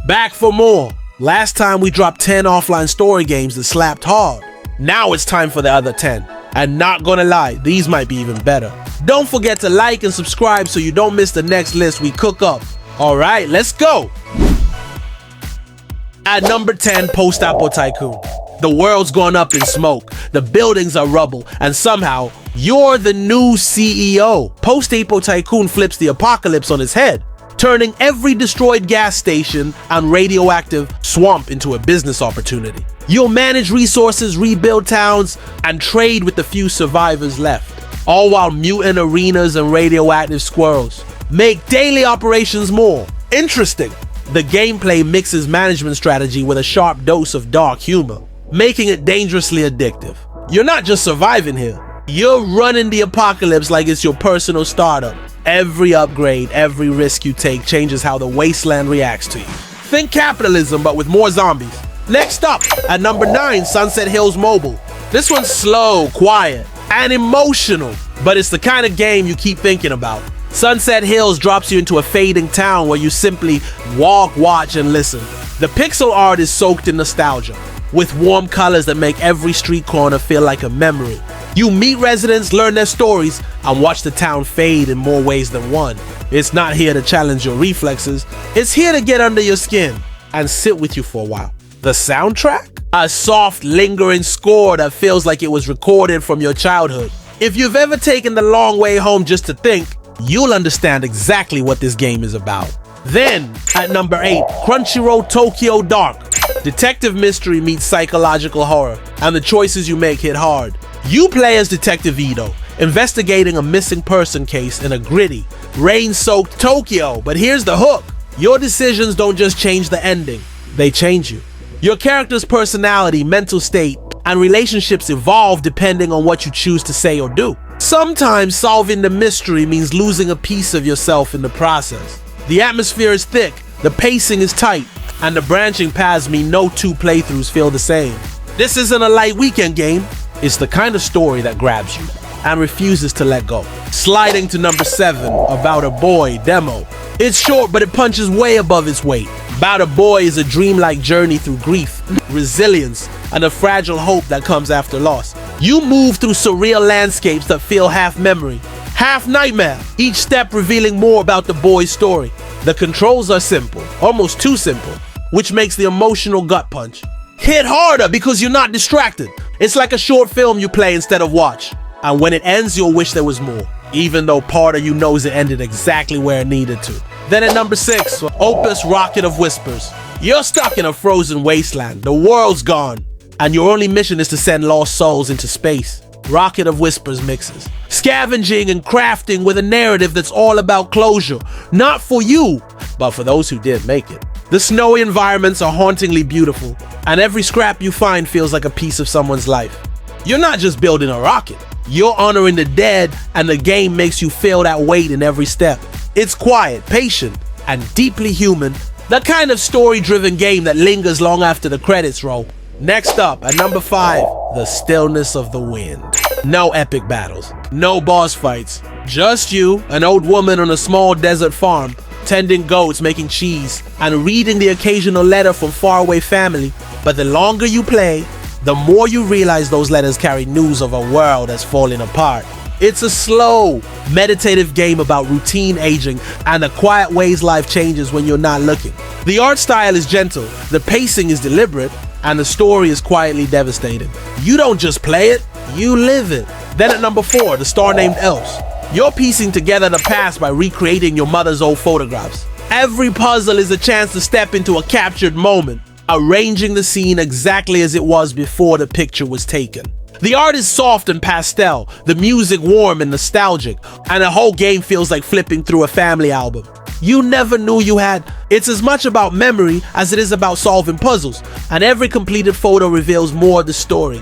Back for more. Last time we dropped 10 offline story games that slapped hard. Now it's time for the other 10. And not gonna lie, these might be even better. Don't forget to like and subscribe so you don't miss the next list we cook up. Alright, let's go! At number 10, Post-Apo Tycoon. The world's gone up in smoke, the buildings are rubble, and somehow, you're the new CEO. Post-Apo Tycoon flips the apocalypse on its head, turning every destroyed gas station and radioactive swamp into a business opportunity. You'll manage resources, rebuild towns, and trade with the few survivors left, all while mutant arenas and radioactive squirrels make daily operations more interesting. The gameplay mixes management strategy with a sharp dose of dark humor, making it dangerously addictive. You're not just surviving here, you're running the apocalypse like it's your personal startup. Every upgrade, every risk you take changes how the wasteland reacts to you. Think capitalism, but with more zombies. Next up, at number 9, Sunset Hills Mobile. This one's slow, quiet, and emotional, but it's the kind of game you keep thinking about. Sunset Hills drops you into a fading town where you simply walk, watch, and listen. The pixel art is soaked in nostalgia, with warm colors that make every street corner feel like a memory. You meet residents, learn their stories, and watch the town fade in more ways than one. It's not here to challenge your reflexes, it's here to get under your skin and sit with you for a while. The soundtrack? A soft, lingering score that feels like it was recorded from your childhood. If you've ever taken the long way home just to think, you'll understand exactly what this game is about. Then, at number 8, Crunchyroll Tokyo Dark. Detective mystery meets psychological horror, and the choices you make hit hard. You play as Detective Ito, investigating a missing person case in a gritty, rain-soaked Tokyo. But here's the hook. Your decisions don't just change the ending, they change you. Your character's personality, mental state, and relationships evolve depending on what you choose to say or do. Sometimes solving the mystery means losing a piece of yourself in the process. The atmosphere is thick, the pacing is tight, and the branching paths mean no two playthroughs feel the same. This isn't a light weekend game, it's the kind of story that grabs you and refuses to let go. Sliding to number 7, About a Boy Demo. It's short, but it punches way above its weight. About a Boy is a dreamlike journey through grief, resilience, and a fragile hope that comes after loss. You move through surreal landscapes that feel half memory, half nightmare, each step revealing more about the boy's story. The controls are simple, almost too simple, which makes the emotional gut punch hit harder because you're not distracted. It's like a short film you play instead of watch, and when it ends you'll wish there was more, even though part of you knows it ended exactly where it needed to. Then at number 6, Opus Rocket of Whispers. You're stuck in a frozen wasteland, the world's gone, and your only mission is to send lost souls into space. Rocket of Whispers mixes scavenging and crafting with a narrative that's all about closure, not for you, but for those who did make it. The snowy environments are hauntingly beautiful, and every scrap you find feels like a piece of someone's life. You're not just building a rocket, you're honoring the dead, and the game makes you feel that weight in every step. It's quiet, patient, and deeply human, the kind of story-driven game that lingers long after the credits roll. Next up, at number 5, The Stillness of the Wind. No epic battles, no boss fights, just you, an old woman on a small desert farm, tending goats, making cheese, and reading the occasional letter from faraway family. But the longer you play, the more you realize those letters carry news of a world that's falling apart. It's a slow, meditative game about routine aging and the quiet ways life changes when you're not looking. The art style is gentle, the pacing is deliberate, and the story is quietly devastating. You don't just play it, you live it. Then at number 4, The Star Named Else. You're piecing together the past by recreating your mother's old photographs. Every puzzle is a chance to step into a captured moment, arranging the scene exactly as it was before the picture was taken. The art is soft and pastel, the music warm and nostalgic, and the whole game feels like flipping through a family album you never knew you had. It's as much about memory as it is about solving puzzles, and every completed photo reveals more of the story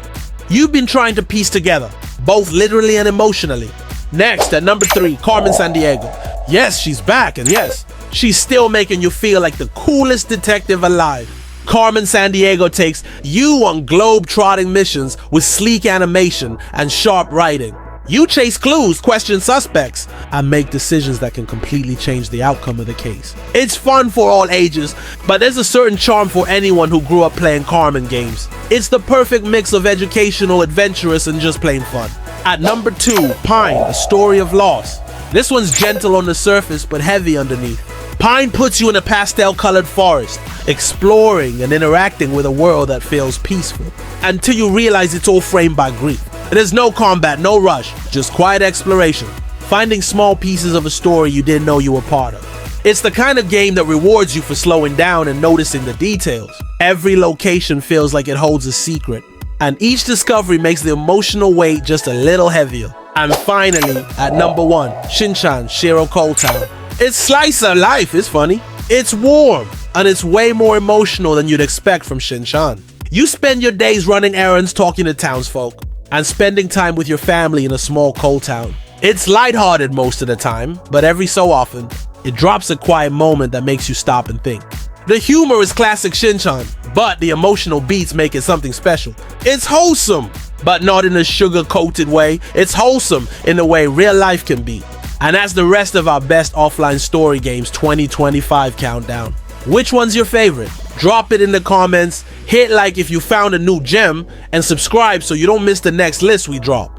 you've been trying to piece together, both literally and emotionally. Next, at number 3, Carmen Sandiego. Yes, she's back, and yes, she's still making you feel like the coolest detective alive. Carmen Sandiego takes you on globe-trotting missions with sleek animation and sharp writing. You chase clues, question suspects, and make decisions that can completely change the outcome of the case. It's fun for all ages, but there's a certain charm for anyone who grew up playing Carmen games. It's the perfect mix of educational, adventurous, and just plain fun. At number 2, Pine, A Story of Loss. This one's gentle on the surface, but heavy underneath. Pine puts you in a pastel-colored forest, exploring and interacting with a world that feels peaceful, until you realize it's all framed by grief. There's no combat, no rush, just quiet exploration, finding small pieces of a story you didn't know you were part of. It's the kind of game that rewards you for slowing down and noticing the details. Every location feels like it holds a secret, and each discovery makes the emotional weight just a little heavier. And finally, at number 1, Shinchan Shiro Cold Town. It's slice of life, it's funny. It's warm, and it's way more emotional than you'd expect from Shinchan. You spend your days running errands, talking to townsfolk, and spending time with your family in a small cold town. It's lighthearted most of the time, but every so often, it drops a quiet moment that makes you stop and think. The humor is classic Shinchan, but the emotional beats make it something special. It's wholesome, but not in a sugar-coated way. It's wholesome in the way real life can be. And that's the rest of our best offline story games 2025 countdown. Which one's your favorite? Drop it in the comments, hit like if you found a new gem, and subscribe so you don't miss the next list we drop.